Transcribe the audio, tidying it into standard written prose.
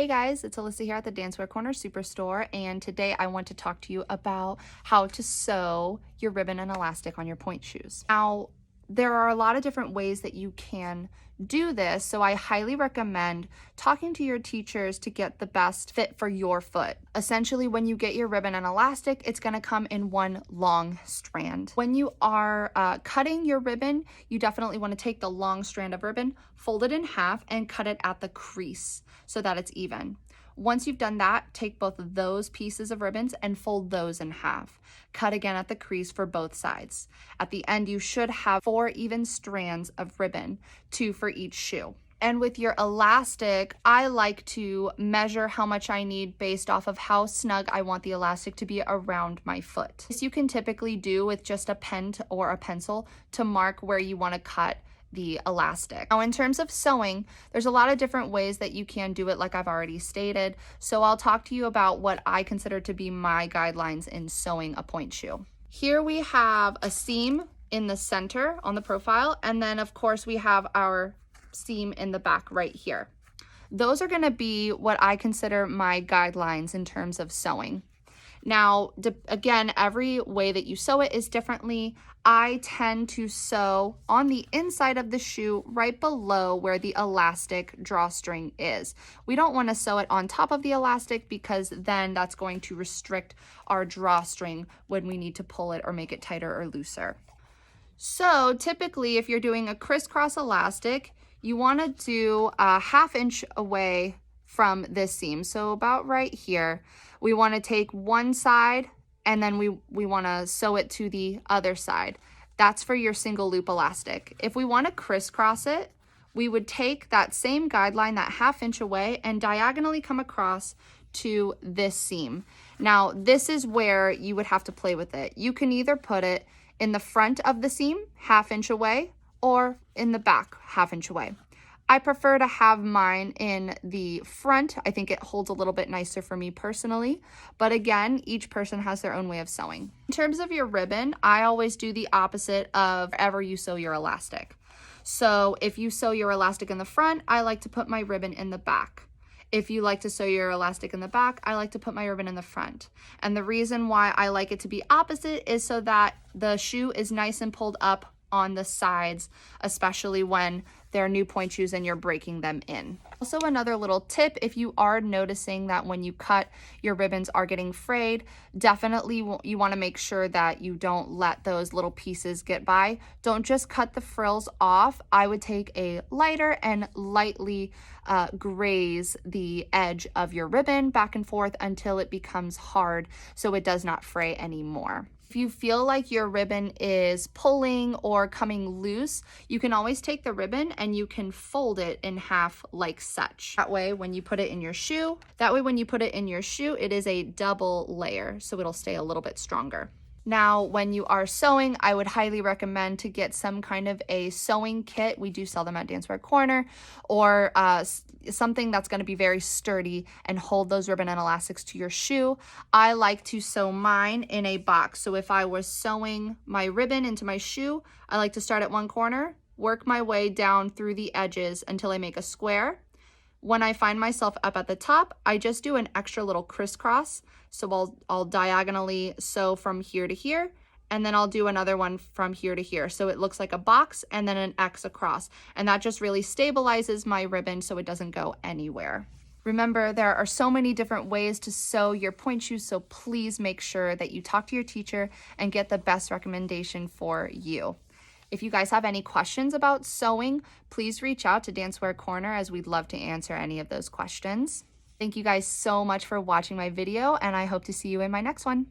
Hey guys, it's Alyssa here at the DanceWear Corner Superstore, and today I want to talk to you about how to sew your ribbon and elastic on your pointe shoes. Now, there are a lot of different ways that you can do this, so I highly recommend talking to your teachers to get the best fit for your foot. Essentially, when you get your ribbon and elastic, it's going to come in one long strand. When you are cutting your ribbon, you definitely want to take the long strand of ribbon, fold it in half, and cut it at the crease so that it's even. Once you've done that, take both of those pieces of ribbons and fold those in half. Cut again at the crease for both sides. At the end, you should have 4 even strands of ribbon, 2 for each shoe. And with your elastic, I like to measure how much I need based off of how snug I want the elastic to be around my foot. This you can typically do with just a pen or a pencil to mark where you want to cut the elastic. Now, in terms of sewing, there's a lot of different ways that you can do it, like I've already stated. So I'll talk to you about what I consider to be my guidelines in sewing a pointe shoe. Here we have a seam in the center on the profile, and then of course we have our seam in the back right here. Those are going to be what I consider my guidelines in terms of sewing. Now, again, every way that you sew it is differently. I tend to sew on the inside of the shoe right below where the elastic drawstring is. We don't want to sew it on top of the elastic because then that's going to restrict our drawstring when we need to pull it or make it tighter or looser. So typically, if you're doing a crisscross elastic, you want to do a 1/2 inch away from this seam. So about right here, we want to take one side and then we want to sew it to the other side. That's for your single loop elastic. If we want to crisscross it, we would take that same guideline, that 1/2 inch away, and diagonally come across to this seam. Now, this is where you would have to play with it. You can either put it in the front of the seam, 1/2 inch away, or in the back, 1/2 inch away. I prefer to have mine in the front. I think it holds a little bit nicer for me personally, but again, each person has their own way of sewing. In terms of your ribbon, I always do the opposite of wherever you sew your elastic. So if you sew your elastic in the front, I like to put my ribbon in the back. If you like to sew your elastic in the back, I like to put my ribbon in the front. And the reason why I like it to be opposite is so that the shoe is nice and pulled up on the sides, especially when they're new pointe shoes and you're breaking them in. Also, another little tip, if you are noticing that when you cut, your ribbons are getting frayed, definitely you want to make sure that you don't let those little pieces get by. Don't just cut the frills off. I would take a lighter and lightly graze the edge of your ribbon back and forth until it becomes hard so it does not fray anymore. If you feel like your ribbon is pulling or coming loose, you can always take the ribbon and you can fold it in half like such. That way, when you put it in your shoe, it is a double layer, so it'll stay a little bit stronger. Now, when you are sewing, I would highly recommend to get some kind of a sewing kit. We do sell them at DanceWear Corner, or something that's going to be very sturdy and hold those ribbon and elastics to your shoe. I like to sew mine in a box. So if I was sewing my ribbon into my shoe, I like to start at one corner, work my way down through the edges until I make a square. When I find myself up at the top, I just do an extra little crisscross. So I'll diagonally sew from here to here, and then I'll do another one from here to here. So it looks like a box and then an X across. And that just really stabilizes my ribbon so it doesn't go anywhere. Remember, there are so many different ways to sew your pointe shoes, so please make sure that you talk to your teacher and get the best recommendation for you. If you guys have any questions about sewing, please reach out to DanceWear Corner, as we'd love to answer any of those questions. Thank you guys so much for watching my video, and I hope to see you in my next one.